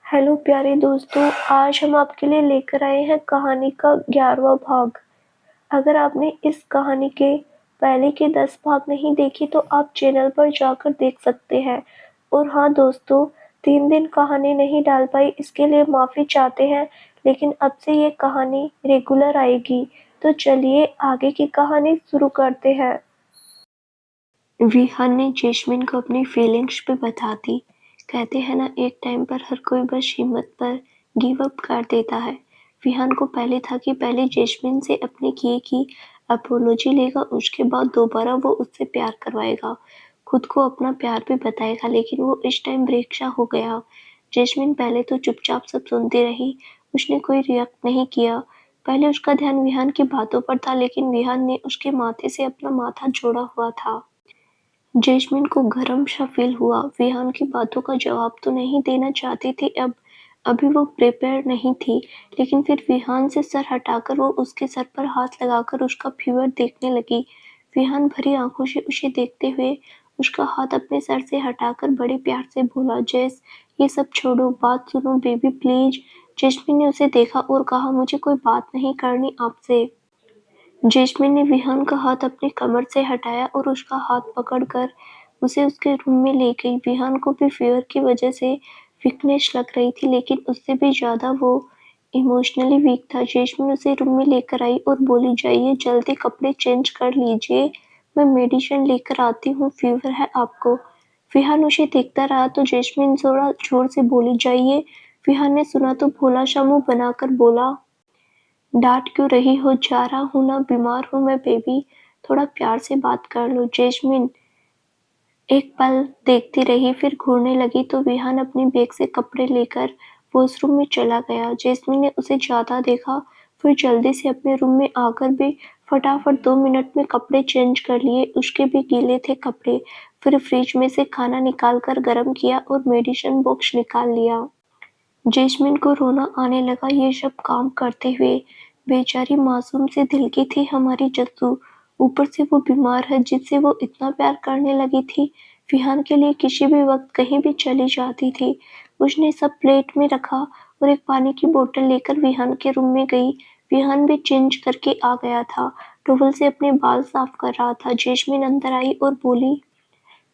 Hello प्यारे दोस्तों, आज हम आपके लिए लेकर आए हैं कहानी का 11वां भाग। अगर आपने इस कहानी के पहले के 10 भाग नहीं देखे तो आप चैनल पर जाकर देख सकते हैं। और हाँ दोस्तों, 3 दिन कहानी नहीं डाल पाई, इसके लिए माफ़ी चाहते हैं, लेकिन अब से ये कहानी रेगुलर आएगी। तो चलिए आगे की कहानी शुरू करते हैं। विहान ने जैस्मिन को अपनी फीलिंग्स भी बता दी। कहते हैं ना, एक टाइम पर हर कोई बस हिम्मत पर गिव अप कर देता है। विहान को पहले था कि पहले जैस्मिन से अपने किए की अपोलॉजी लेगा, उसके बाद दोबारा वो उससे प्यार करवाएगा, खुद को अपना प्यार भी बताएगा। लेकिन वो इस टाइम रिक्शा हो गया। जैस्मिन पहले तो चुपचाप सब सुनती रही, उसने कोई रिएक्ट नहीं किया। पहले उसका ध्यान विहान की बातों पर था, लेकिन विहान ने उसके माथे से अपना माथा जोड़ा हुआ था। जैस्मिन को गरम सा फील हुआ। विहान की बातों का जवाब तो नहीं देना चाहती थी, अभी वो प्रिपेयर नहीं थी। लेकिन फिर विहान से सर हटाकर वो उसके सर पर हाथ लगाकर उसका फीवर देखने लगी। विहान भरी आंखों से उसे देखते हुए उसका हाथ अपने सर से हटाकर बड़े प्यार से बोला, जैस, ये सब छोड़ो, बात सुनो बेबी प्लीज। जैस्मिन ने उसे देखा और कहा, मुझे कोई बात नहीं करनी आपसे। जैस्मिन ने विहान का हाथ अपनी कमर से हटाया और उसका हाथ पकड़कर उसे उसके रूम में ले गई। विहान को भी फीवर की वजह से वीकनेस लग रही थी, लेकिन उससे भी ज्यादा वो इमोशनली वीक था। जैस्मिन उसे रूम में लेकर आई और बोली, जाइए जल्दी कपड़े चेंज कर लीजिए, मैं मेडिसिन लेकर आती हूँ, फीवर है आपको। विहान उसे देखता रहा तो जैस्मिन थोड़ा जोर से बोली, जाइए। विहान ने सुना तो भोला सा मुंह बनाकर बोला, डांट क्यों रही हो, जा रहा हूँ ना, बीमार हूँ मैं बेबी, थोड़ा प्यार से बात कर लो। जैस्मिन एक पल देखती रही, फिर घूरने लगी तो विहान अपनी बैग से कपड़े लेकर वॉशरूम में चला गया। जैस्मिन ने उसे जाता देखा, फिर जल्दी से अपने रूम में आकर भी फटाफट 2 मिनट में कपड़े चेंज कर लिए। उसके भी गीले थे कपड़े। फिर फ्रिज में से खाना निकाल कर गर्म किया और मेडिसिन बॉक्स निकाल लिया। जैस्मिन को रोना आने लगा ये सब काम करते हुए। बेचारी मासूम से दिल की थी हमारी जस्सू, ऊपर से वो बीमार है जिससे वो इतना प्यार करने लगी थी। विहान के लिए किसी भी वक्त कहीं भी चली जाती थी। उसने सब प्लेट में रखा और एक पानी की बोतल लेकर विहान के रूम में गई। विहान भी चेंज करके आ गया था, टॉवल से अपने बाल साफ कर रहा था। जैस्मिन अंदर आई और बोली,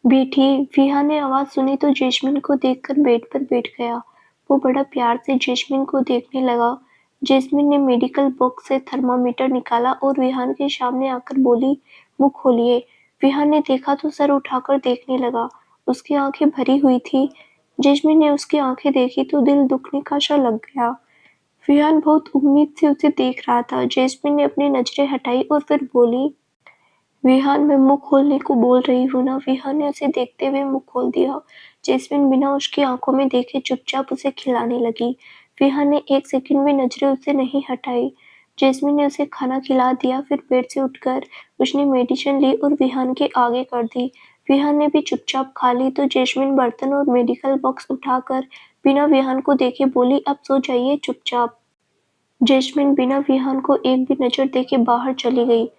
बैठिए। विहान ने आवाज सुनी तो जैस्मिन को देखकर बेड पर बैठ गया। वो बड़ा प्यार से जैस्मिन को देखने लगा। जैस्मिन ने मेडिकल बॉक्स से थर्मामीटर निकाला और विहान के सामने आकर बोली, मुंह खोलिए। विहान ने देखा तो सर उठाकर देखने लगा। उसकी आंखें भरी हुई थी। जैस्मिन ने उसकी आंखें देखी तो दिल दुखने का सा लग गया। विहान बहुत उम्मीद से उसे देख रहा था। जैस्मिन ने अपनी नजरें हटाई और फिर बोली, विहान, मैं मुंह खोलने को बोल रही हूँ ना। विहान ने उसे देखते हुए मुंह खोल दिया। जैस्मिन बिना उसकी आंखों में देखे चुपचाप उसे खिलाने लगी। विहान ने एक सेकंड भी नजरें उससे नहीं हटाई। जैस्मिन ने उसे खाना खिला दिया, फिर बेड से उठकर उसने मेडिसिन ली और विहान के आगे कर दी। विहान ने भी चुपचाप खा ली तो जैस्मिन बर्तन और मेडिकल बॉक्स उठाकर बिना विहान को देखे बोली, अब सो जाइए चुपचाप। जैस्मिन बिना विहान को एक भी नजर देखे बाहर चली गई।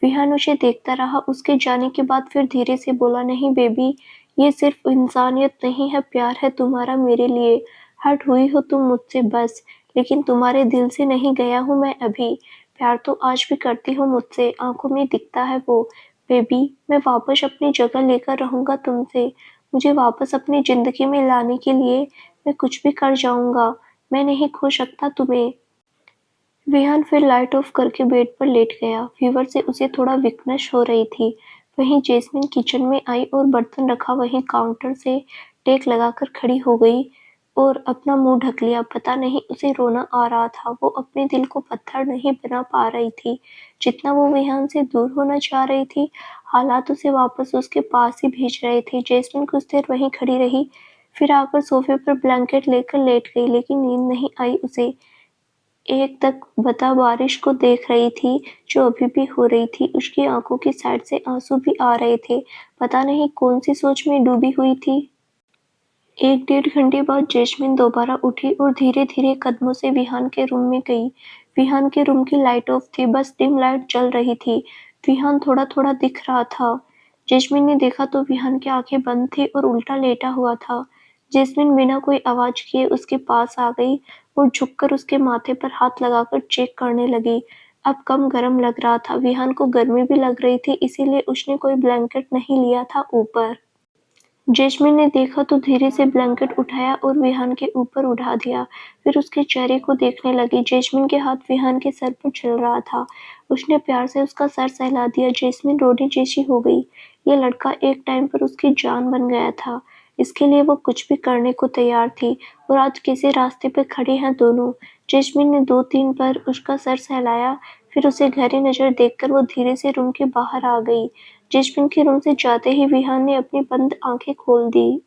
विहान उसे देखता रहा। उसके जाने के बाद फिर धीरे से बोला, नहीं बेबी, ये सिर्फ इंसानियत नहीं है, प्यार है तुम्हारा मेरे लिए। हर्ट हुई हो तुम मुझसे बस, लेकिन तुम्हारे दिल से नहीं गया हूँ मैं अभी। प्यार तो आज भी करती हो मुझसे, आंखों में दिखता है वो। बेबी, मैं वापस अपनी जगह लेकर रहूंगा तुमसे। मुझे वापस अपनी जिंदगी में लाने के लिए मैं कुछ भी कर जाऊंगा। मैं नहीं खो सकता तुम्हें। विहान फिर लाइट ऑफ करके बेड पर लेट गया। फीवर से उसे थोड़ा वीकनेस हो रही थी। वहीं जैस्मिन किचन में आई और बर्तन रखा वहीं काउंटर से टेक लगाकर खड़ी हो गई और अपना मुंह ढक लिया। पता नहीं उसे रोना आ रहा था। वो अपने दिल को पत्थर नहीं बना पा रही थी। जितना वो विहान से दूर होना चाह रही थी, हालात उसे वापस उसके पास ही भेज रहे थे। जैस्मिन कुछ देर वहीं खड़ी रही, फिर आकर सोफे पर ब्लैंकेट लेकर लेट गई, लेकिन नींद नहीं आई उसे। एक तक बता बारिश को देख रही थी जो अभी भी हो रही थी। उसकी आंखों की साइड से आंसू भी आ रहे थे। पता नहीं कौन सी सोच में डूबी हुई थी। 1 डेढ़ घंटे बाद जैस्मिन दोबारा उठी और धीरे धीरे कदमों से विहान के रूम में गई। विहान के रूम की लाइट ऑफ थी, बस डिम लाइट जल रही थी। विहान थोड़ा थोड़ा दिख रहा था। जैस्मिन ने देखा तो विहान की आंखें बंद थी और उल्टा लेटा हुआ था। जैस्मिन बिना कोई आवाज़ किए उसके पास आ गई और झुककर उसके माथे पर हाथ लगाकर चेक करने लगी। अब कम गर्म लग रहा था, विहान को गर्मी भी लग रही थी, इसीलिए उसने कोई ब्लैंकेट नहीं लिया था ऊपर। जैस्मिन ने देखा तो धीरे से ब्लैंकेट उठाया और विहान के ऊपर उठा दिया। फिर उसके चेहरे को देखने लगी। जैस्मिन के हाथ विहान के सर पर चल रहा था। उसने प्यार से उसका सर सहला दिया। जैस्मिन रोने जैसी हो गई। ये लड़का एक टाइम पर उसकी जान बन गया था। इसके लिए वो कुछ भी करने को तैयार थी और आज किसी रास्ते पे खड़े हैं दोनों। जैस्मिन ने 2-3 बार उसका सर सहलाया, फिर उसे गहरी नज़र देखकर वो धीरे से रूम के बाहर आ गई। जैस्मिन के रूम से जाते ही विहान ने अपनी बंद आंखें खोल दी।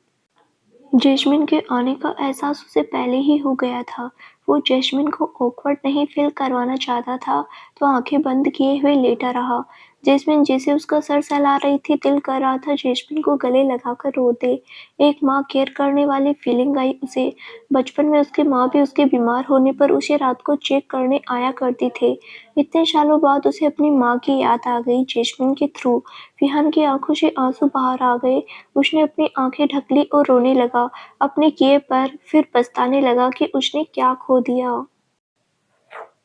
जैस्मिन के आने का एहसास उसे पहले ही हो गया था। वो जैस्मिन को ऑकवर्ड नहीं फ़ील करवाना चाहता था, तो आंखें बंद किए हुए लेटा रहा। जैस्मिन जैसे उसका सर सहला रही थी, दिल कर रहा था जैस्मिन को गले लगाकर रो दे। एक माँ केयर करने वाली फीलिंग आई उसे। बचपन में उसकी माँ भी उसके बीमार होने पर उसे रात को चेक करने आया करती थे। इतने सालों बाद उसे अपनी माँ की याद आ गई जैस्मिन के थ्रू। विहान की आंखों से आंसू बाहर आ गए। उसने अपनी आंखें ढक ली और रोने लगा, अपने किए पर, फिर पछताने लगा कि उसने क्या खो दिया।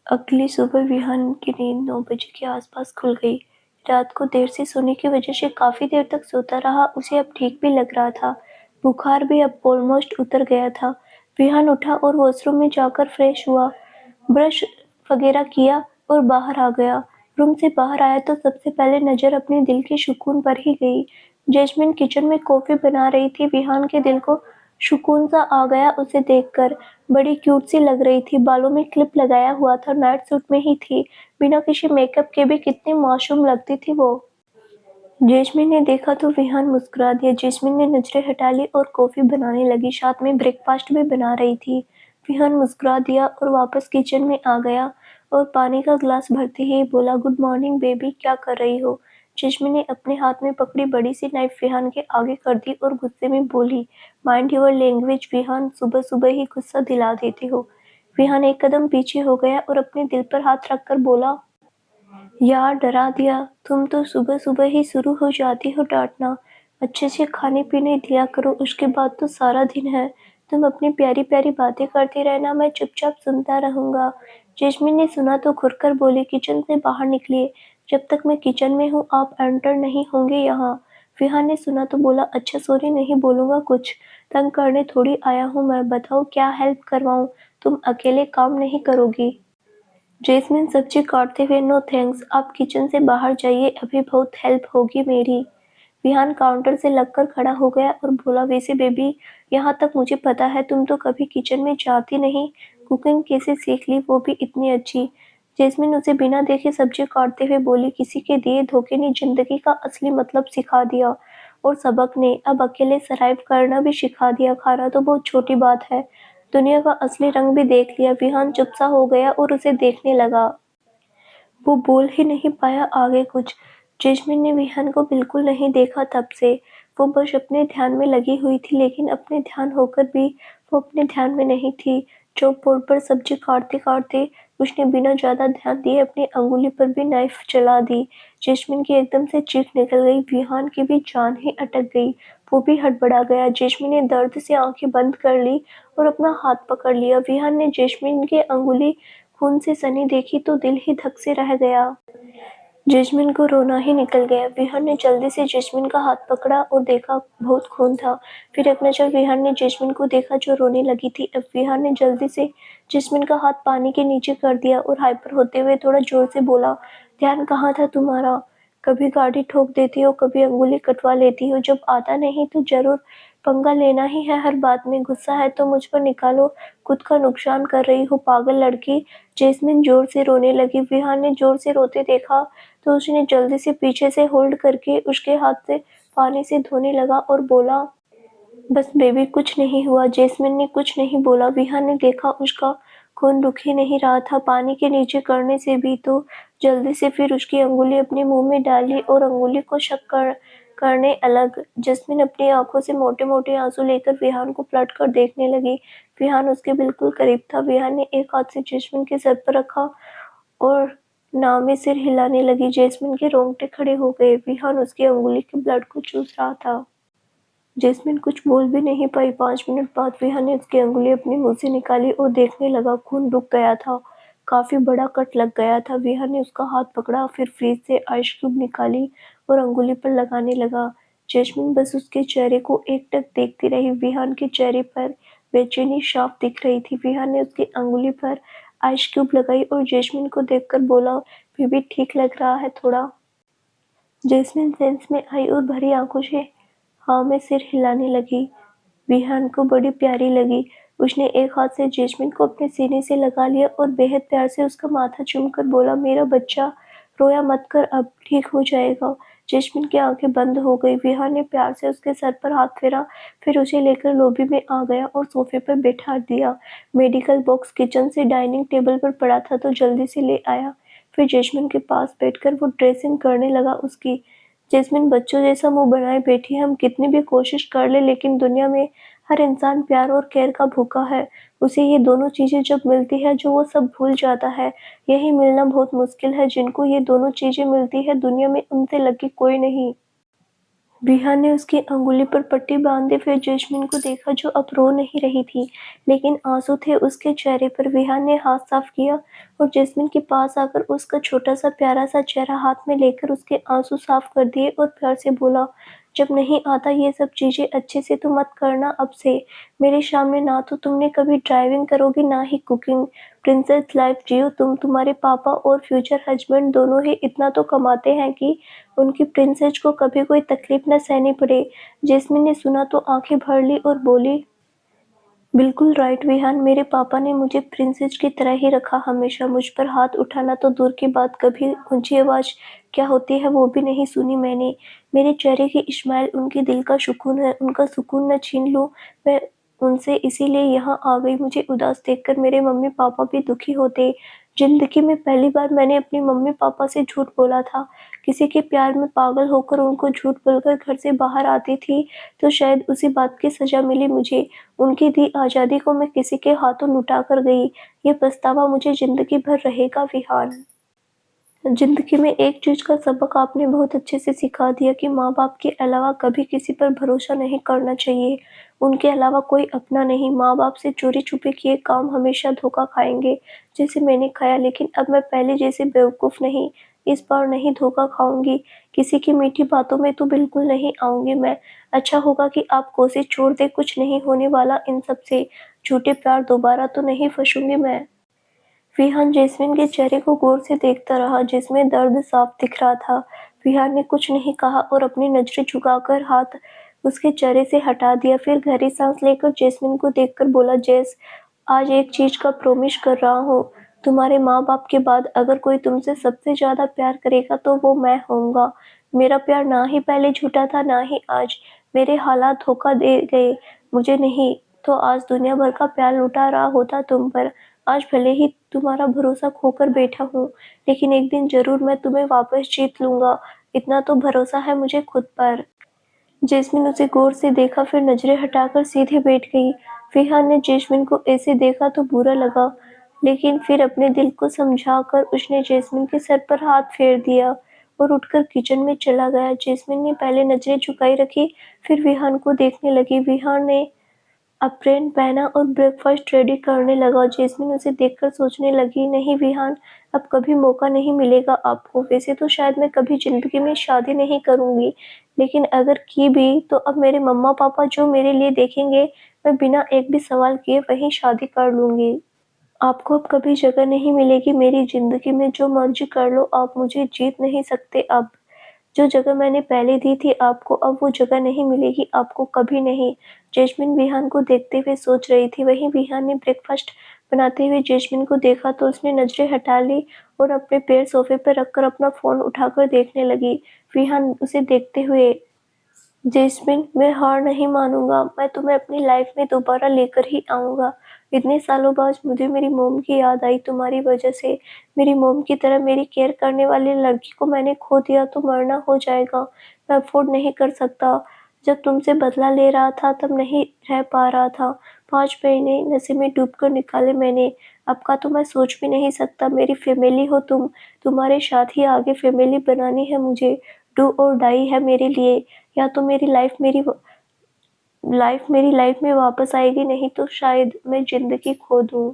अगली सुबह विहान की नींद 9 बजे के आसपास खुल गई। रात को देर से सोने की वजह से काफी देर तक सोता रहा। उसे अब ठीक भी लग रहा था। बुखार भी अब ऑलमोस्ट उतर गया था। विहान उठा और वॉशरूम में जाकर फ्रेश हुआ, ब्रश वगैरह किया और बाहर आ गया। रूम से बाहर आया तो सबसे पहले नजर अपने दिल के सुकून पर ही गई। जैस्मिन किचन में कॉफी बना रही थी। विहान के दिल को सुकून सा आ गया उसे देखकर। बड़ी क्यूट सी लग रही थी, बालों में क्लिप लगाया हुआ था, नाइट सूट में ही थी। बिना किसी मेकअप के भी कितनी मासूम लगती थी वो। जैस्मिन ने देखा तो विहान मुस्कुरा दिया। जैस्मिन ने नजरें हटा ली और कॉफी बनाने लगी, साथ में ब्रेकफास्ट भी बना रही थी। विहान मुस्कुरा दिया और वापस किचन में आ गया और पानी का ग्लास भरते ही बोला, गुड मॉर्निंग बेबी, क्या कर रही हो? जैस्मिन ने अपने हाथ में पकड़ी बड़ी सी नाइफ विहान के आगे कर दी और गुस्से में बोली, माइंड योर लैंग्वेज विहान, सुबह सुबह ही गुस्सा दिला देती हो। विहान एक कदम पीछे हो गया और अपने दिल पर हाथ रखकर बोला, यार डरा दिया। तुम तो सुबह सुबह ही शुरू हो जाती हो डांटना। अच्छे से खाने पीने दिया करो, उसके बाद तो सारा दिन है। तुम अपनी प्यारी प्यारी बातें करती रहना, मैं चुपचाप सुनता रहूंगा। जैस्मिन ने सुना तो घुरकर बोली, किचन से बाहर निकलिए। जब तक मैं किचन में हूँ आप एंटर नहीं होंगे यहाँ। विहान ने सुना तो बोला, अच्छा सॉरी, नहीं बोलूंगा कुछ। तंग करने थोड़ी आया हूँ मैं, बताओ क्या हेल्प करवाऊँ? तुम अकेले काम नहीं करोगी? जैस्मिन सब्जी काटते हुए, नो थैंक्स, आप किचन से बाहर जाइए, अभी बहुत हेल्प होगी मेरी। विहान काउंटर से लगकर खड़ा हो गया और बोला, वैसे बेबी, यहाँ तक मुझे पता है तुम तो कभी किचन में जाती नहीं, कुकिंग कैसे सीख ली, वो भी इतनी अच्छी? जैस्मिन उसे बिना देखे सब्जी काटते हुए बोली, किसी के दिए धोखे ने जिंदगी का असली मतलब सिखा दिया और सबक ने अब अकेले सरवाइव करना भी सिखा दिया। खाना तो बहुत छोटी बात है, दुनिया का असली रंग भी देख लिया। विहान चुप सा हो गया और उसे देखने लगा। वो बोल ही नहीं पाया आगे कुछ। जैस्मिन ने विहान को बिल्कुल नहीं देखा तब से। वो बस अपने ध्यान में लगी हुई थी, लेकिन अपने ध्यान होकर भी वो अपने ध्यान में नहीं थी। चॉप बोर्ड पर सब्जी काटते काटते उसने बिना ज्यादा ध्यान दिए अपनी अंगुली पर भी नाइफ चला दी। जैस्मिन की एकदम से चीख निकल गई। विहान की भी जान ही अटक गई। वो भी हड़बड़ा गया। जैस्मिन ने दर्द से आंखें बंद कर ली और अपना हाथ पकड़ लिया। विहान ने जैस्मिन की अंगुली खून से सनी देखी तो दिल ही धक से रह गया। जैस्मिन को रोना ही निकल गया। विहान ने जल्दी से जैस्मिन का हाथ पकड़ा और देखा बहुत खून था। फिर एक नज़र विहान ने जैस्मिन को देखा जो रोने लगी थी। अब विहान ने जल्दी से जैस्मिन का हाथ पानी के नीचे कर दिया और हाइपर होते हुए थोड़ा जोर से बोला, ध्यान कहाँ था तुम्हारा? कभी गाड़ी ठोक देती हो, कभी अंगुली कटवा लेती हो, जब आता नहीं तो जरूर पंगा लेना ही है हर बात में। गुस्सा है तो मुझ पर निकालो, खुद का नुकसान कर रही हो पागल लड़की। जैस्मिन जोर से रोने लगी। विहान ने जोर से रोते देखा तो उसने जल्दी से पीछे से होल्ड करके उसके हाथ से पानी से धोने लगा और बोला, बस बेबी, कुछ नहीं हुआ। जैस्मिन ने कुछ नहीं बोला। विहान ने देखा उसका खून रुक ही नहीं रहा था पानी के नीचे करने से भी, तो जल्दी से फिर उसकी अंगुली अपने मुंह में डाली और अंगुली को करने अलग। जैस्मिन अपनी आंखों से मोटे मोटे आंसू लेकर विहान को पलट कर देखने लगी। विहान उसके बिल्कुल करीब था। विहान ने एक हाथ से जैस्मिन के सर पर रखा और नाव में सिर हिलाने लगी। जैस्मिन के रोंगटे खड़े हो गए। विहान उसकी अंगुली के ब्लड को चूस रहा था। जैस्मिन कुछ बोल भी नहीं पाई। 5 मिनट बाद विहान ने उसकी अंगुली अपने मुंह से निकाली और देखने लगा। खून रुक गया था, काफी बड़ा कट लग गया था। विहान ने उसका हाथ पकड़ा, फिर फ्रिज से आइस क्यूब निकाली और अंगुली पर लगाने लगा। जैस्मिन बस उसके चेहरे को एकटक देखती रही। विहान के चेहरे पर बेचैनी साफ दिख रही थी। विहान ने उसकी अंगुली पर आइस क्यूब लगाई और जैस्मिन को देखकर बोला, बेबी ठीक लग रहा है थोड़ा? जैस्मिन सेंस में आई और भरी आंखों से हाँ में सिर हिलाने लगी। विहान को बड़ी प्यारी लगी। उसने एक हाथ से जैस्मिन को अपने सीने से लगा लिया और बेहद प्यार से उसका माथा चूमकर बोला, मेरा बच्चा रोया मत कर, अब ठीक हो जाएगा। जैस्मिन की आंखें बंद हो गई। विहान ने प्यार से उसके सर पर हाथ फेरा, फिर उसे लेकर लॉबी में आ गया और सोफे पर बैठा दिया। मेडिकल बॉक्स किचन से डाइनिंग टेबल पर पड़ा था तो जल्दी से ले आया। फिर जैस्मिन के पास बैठकर वो ड्रेसिंग करने लगा उसकी। जैस्मिन बच्चों जैसा मुंह बनाए बैठी है। हम कितनी भी कोशिश कर ले, लेकिन दुनिया में हर इंसान प्यार और केयर का भूखा है। उसे ये दोनों चीजें जब मिलती है जो वो सब भूल जाता है। यही मिलना बहुत मुश्किल है। जिनको ये दोनों चीजें मिलती है दुनिया में उनसे लकी कोई नहीं। विहान ने उसकी अंगुली पर पट्टी बांध दी। फिर जैस्मिन को देखा जो अब रो नहीं रही थी, लेकिन आंसू थे उसके चेहरे पर। विहान ने हाथ साफ किया और जैस्मिन के पास आकर उसका छोटा सा प्यारा सा चेहरा हाथ में लेकर उसके आंसू साफ कर दिए और प्यार से बोला, जब नहीं आता ये सब चीजें अच्छे से तो मत करना अब से। मेरे सामने ना तो तुमने कभी ड्राइविंग करोगी ना ही कुकिंग। प्रिंसेस लाइफ जियो तुम। तुम्हारे पापा और फ्यूचर हस्बैंड दोनों ही इतना तो कमाते हैं कि उनकी प्रिंसेस को कभी कोई तकलीफ न सहनी पड़े। जैस्मिन ने सुना तो आंखें भर ली और बोली, बिल्कुल राइट विहान, मेरे पापा ने मुझे प्रिंसेस की तरह ही रखा हमेशा। मुझ पर हाथ उठाना तो दूर की बात, कभी ऊंची आवाज क्या होती है वो भी नहीं सुनी मैंने। मेरे चेहरे की स्माइल उनके दिल का सुकून है। उनका सुकून न छीन लूं मैं उनसे, इसीलिए यहाँ आ गई। मुझे उदास देखकर मेरे मम्मी पापा भी दुखी होते। जिंदगी में पहली बार मैंने अपने मम्मी पापा से झूठ बोला था। किसी के प्यार में पागल होकर उनको झूठ बोलकर घर से बाहर आती थी तो शायद उसी बात की सजा मिली मुझे। उनकी दी आज़ादी को मैं किसी के हाथों लुटा कर गई। ये पछतावा मुझे जिंदगी भर रहेगा विहान। जिंदगी में एक चीज का सबक आपने बहुत अच्छे से सिखा दिया कि माँ बाप के अलावा कभी किसी पर भरोसा नहीं करना चाहिए। उनके अलावा कोई अपना नहीं। माँ बाप से चोरी छुपे किए काम हमेशा धोखा खाएंगे, जैसे मैंने खाया। लेकिन अब मैं पहले जैसे बेवकूफ नहीं, इस बार नहीं धोखा खाऊंगी। किसी की मीठी बातों में तो बिल्कुल नहीं आऊंगी मैं। अच्छा होगा कि आप कोशिश छोड़ दे, कुछ नहीं होने वाला इन सब से। झूठे प्यार दोबारा तो नहीं फंसूंगी मैं। विहान जैस्मिन के चेहरे को गौर से देखता रहा, जिसमें दर्द साफ दिख रहा था। विहान ने कुछ नहीं कहा और अपनी नजरें झुकाकर हाथ उसके चेहरे से हटा दिया। फिर गहरी सांस लेकर जैस्मिन को देखकर बोला, जैस, आज एक चीज का प्रॉमिस कर रहा हूँ। तुम्हारे माँ बाप के बाद अगर कोई तुमसे सबसे ज्यादा प्यार करेगा तो वो मैं होऊंगा। मेरा प्यार ना ही पहले झूठा था ना ही आज। मेरे हालात धोखा दे गए मुझे, नहीं तो आज दुनिया भर का प्यार लुटा रहा होता तुम पर। आज भले ही तुम्हारा भरोसा खोकर बैठा हूँ, लेकिन एक दिन जरूर मैं तुम्हें वापस जीत लूंगा। इतना तो भरोसा है मुझे खुद पर। जैस्मिन उसे गौर से देखा, फिर नजरें हटाकर सीधे बैठ गई। विहान ने जैस्मिन को ऐसे देखा तो बुरा लगा, लेकिन फिर अपने दिल को समझाकर उसने जैस्मिन के सर पर हाथ फेर दिया और उठकर किचन में चला गया। जैस्मिन ने पहले नजरें झुकाई रखी, फिर विहान को देखने लगी। विहान ने अप्रेन पहना और ब्रेकफास्ट रेडी करने लगा। जैस्मिन उसे देखकर सोचने लगी, नहीं विहान, अब कभी मौका नहीं मिलेगा आपको। वैसे तो शायद मैं कभी जिंदगी में शादी नहीं करूंगी, लेकिन अगर की भी तो अब मेरे मम्मा पापा जो मेरे लिए देखेंगे, मैं बिना एक भी सवाल किए वहीं शादी कर लूंगी। आपको अब कभी जगह नहीं मिलेगी मेरी जिंदगी में। जो मर्जी कर लो आप, मुझे जीत नहीं सकते अब। जो जगह मैंने पहले दी थी आपको, अब वो जगह नहीं मिलेगी आपको, कभी नहीं। जैस्मिन विहान को देखते हुए सोच रही थी। वहीं विहान ने ब्रेकफास्ट बनाते हुए जैस्मिन को देखा तो उसने नजरें हटा ली और अपने पैर सोफे पर रखकर अपना फोन उठाकर देखने लगी। विहान उसे देखते हुए, जैस्मिन, मैं हार नहीं मानूंगा। मैं तुम्हें अपनी लाइफ में दोबारा लेकर ही आऊंगा। इतने सालों बाद मुझे मेरी मोम की याद आई तुम्हारी वजह से। मेरी मोम की तरह मेरी केयर करने वाली लड़की को मैंने खो दिया तो मरना हो जाएगा। मैं अफोर्ड नहीं कर सकता। जब तुमसे बदला ले रहा था तब नहीं रह पा रहा था। 5 महीने नशे में डूबकर निकाले मैंने। आपका तो मैं सोच भी नहीं सकता। मेरी फैमिली हो तुम। तुम्हारे साथ ही आगे फैमिली बनानी है मुझे। डू और डाई है मेरे लिए। या तो मेरी लाइफ मेरी मेरी लाइफ में वापस आएगी, नहीं तो शायद मैं ज़िंदगी खो दूँ।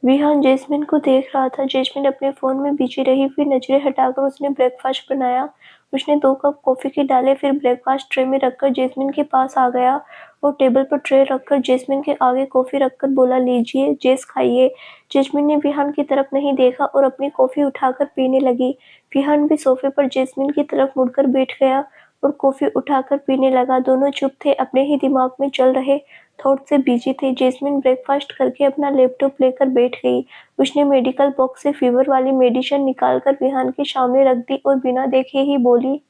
विहान जैस्मिन को देख रहा था। जैस्मिन अपने फ़ोन में बिजी रही, फिर नज़रें हटाकर उसने ब्रेकफ़ास्ट बनाया। उसने 2 कप कॉफ़ी के डाले, फिर ब्रेकफ़ास्ट ट्रे में रखकर जैस्मिन के पास आ गया और टेबल पर ट्रे रखकर जैस्मिन के आगे कॉफ़ी रखकर बोला, लीजिए, जेस खाइए। जैस्मिन ने विहान की तरफ नहीं देखा और अपनी कॉफ़ी उठाकर पीने लगी। विहान भी सोफ़े पर जैस्मिन की तरफ मुड़कर बैठ गया और कॉफ़ी उठाकर पीने लगा। दोनों चुप थे, अपने ही दिमाग में चल रहे थॉट से बिजी थे। जैस्मिन ब्रेकफास्ट करके अपना लैपटॉप लेकर बैठ गई। उसने मेडिकल बॉक्स से फीवर वाली मेडिसिन निकालकर विहान के सामने रख दी और बिना देखे ही बोली,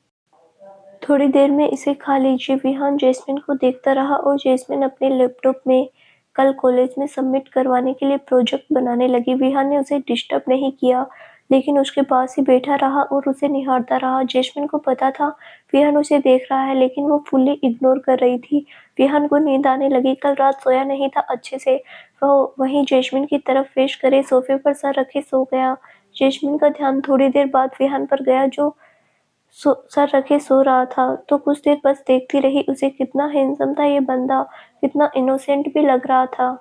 थोड़ी देर में इसे खा लीजिए। विहान जैस्मिन को देखता रहा और जैस्मिन अपने लैपटॉप में कल कॉलेज में सबमिट करवाने के लिए प्रोजेक्ट बनाने लगी। विहान ने उसे डिस्टर्ब नहीं किया, लेकिन उसके पास ही बैठा रहा और उसे निहारता रहा। जैस्मिन को पता था विहान उसे देख रहा है, लेकिन वो फुल्ली इग्नोर कर रही थी। विहान को नींद आने लगी। कल रात सोया नहीं था अच्छे से। वह वहीं जैस्मिन की तरफ फेस करे सोफे पर सर रखे सो गया। जैस्मिन का ध्यान थोड़ी देर बाद विहान पर गया, जो सर रखे सो रहा था। तो कुछ देर बस देखती रही उसे। कितना हैंडसम था ये बंदा, कितना इनोसेंट भी लग रहा था।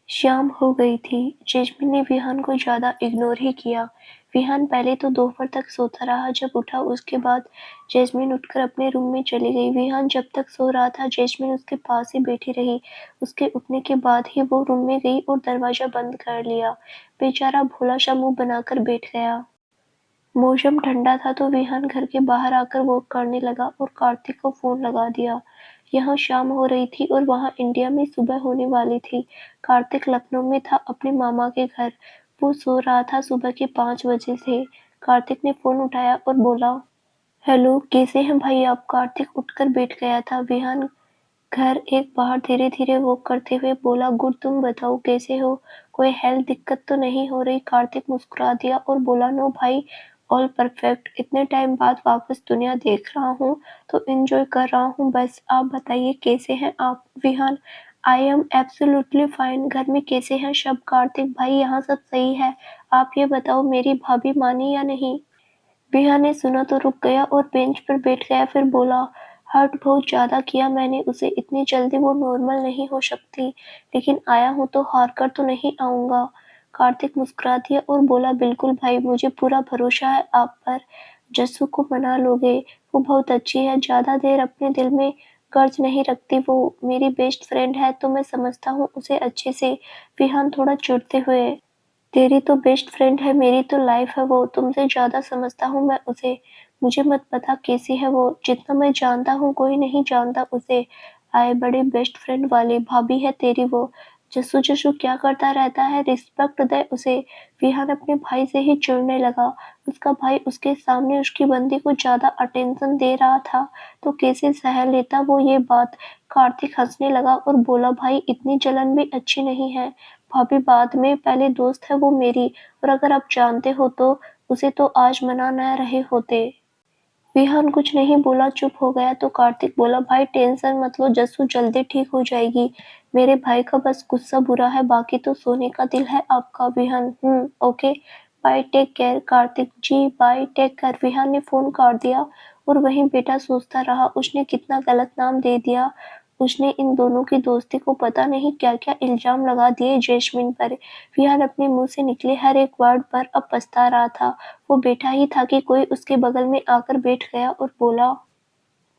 शाम हो गई थी। जैस्मिन ने विहान को ज़्यादा इग्नोर ही किया। विहान पहले तो दोपहर तक सोता रहा। जब उठा उसके बाद जैस्मिन उठकर अपने रूम में चली गई। विहान जब तक सो रहा था जैस्मिन उसके पास ही बैठी रही। उसके उठने के बाद ही वो रूम में गई और दरवाज़ा बंद कर लिया। बेचारा भोला सा मुँह बनाकर बैठ गया। मौसम ठंडा था तो विहान घर के बाहर आकर वॉक करने लगा और कार्तिक को फ़ोन लगा दिया। यहाँ शाम हो रही थी और वहाँ इंडिया में सुबह होने वाली थी। कार्तिक लखनऊ में था अपने मामा के घर। वो सो रहा था सुबह के 5 बजे से। कार्तिक ने फ़ोन उठाया और बोला, हेलो, कैसे हैं भाई आप? कार्तिक उठकर बैठ गया था। विहान घर एक बाहर धीरे-धीरे वॉक करते हुए बोला, गुड, तुम बताओ कैसे हो? कोई हेल्थ दिक्कत तो नहीं हो रही? कार्तिक मुस्कुरा दिया और बोला, नो भाई, ऑल परफेक्ट। इतने टाइम बाद वापस दुनिया देख रहा हूँ तो एंजॉय कर रहा हूँ बस। आप बताइए कैसे हैं आप? Vihan, I am absolutely fine. घर में कैसे हैं सब? कार्तिक भाई, यहाँ सब सही है। आप ये बताओ मेरी भाभी मानी या नहीं? विहान ने सुना तो रुक गया और बेंच पर बैठ गया। फिर बोला, हर्ट बहुत ज़्यादा किया मैंने उसे। इतनी जल्दी वो नॉर्मल नहीं हो सकती, लेकिन आया हूँ तो हार कर तो नहीं आऊँगा। कार्तिक मुस्कुरा दिया और बोला, बिल्कुल भाई, मुझे पूरा भरोसा है आप पर। जस्सू को मना लोगे? वो बहुत अच्छी है, ज़्यादा देर अपने दिल में गर्ज नहीं रखती। वो मेरी बेस्ट फ्रेंड है तो मैं समझता हूँ उसे अच्छे से। विहान थोड़ा चिढ़ते हुए, तेरी तो बेस्ट फ्रेंड है, मेरी तो लाइफ है वो। तुमसे ज़्यादा समझता हूँ मैं उसे। मुझे मत पता कैसी है वो। जितना मैं जानता हूँ कोई नहीं जानता उसे। आए बड़े बेस्ट फ्रेंड वाली भाभी है तेरी वो। जस्सू जस्सू क्या करता रहता है? रिस्पेक्ट दे उसे। विहान अपने भाई से ही चिढ़ने लगा। उसका भाई उसके सामने उसकी बंदी को ज़्यादा अटेंशन दे रहा था तो कैसे सह लेता वो ये बात। कार्तिक हंसने लगा और बोला, भाई इतनी जलन भी अच्छी नहीं है। भाभी बाद में, पहले दोस्त है वो मेरी। और अगर आप जानते हो तो उसे तो आज मना न रहे होते। विहान कुछ नहीं बोला, चुप हो गया। तो कार्तिक बोला, भाई टेंशन मत लो, जस्सू जल्दी ठीक हो जाएगी। मेरे भाई का बस गुस्सा बुरा है, बाकी तो सोने का दिल है आपका। Vihaan, okay, bye, take care. Kartik, ji bye, take care. Vihaan ने फोन काट दिया और वहीं बेटा सोचता रहा, उसने कितना गलत नाम दे दिया। उसने इन दोनों की दोस्ती को पता नहीं क्या-क्या इल्जाम लगा दिए जैस्मिन पर। विहान अपने मुंह से निकले हर एक वर्ड पर अब पछता रहा था। वो बैठा ही था कि कोई उसके बगल में आकर बैठ गया और बोला,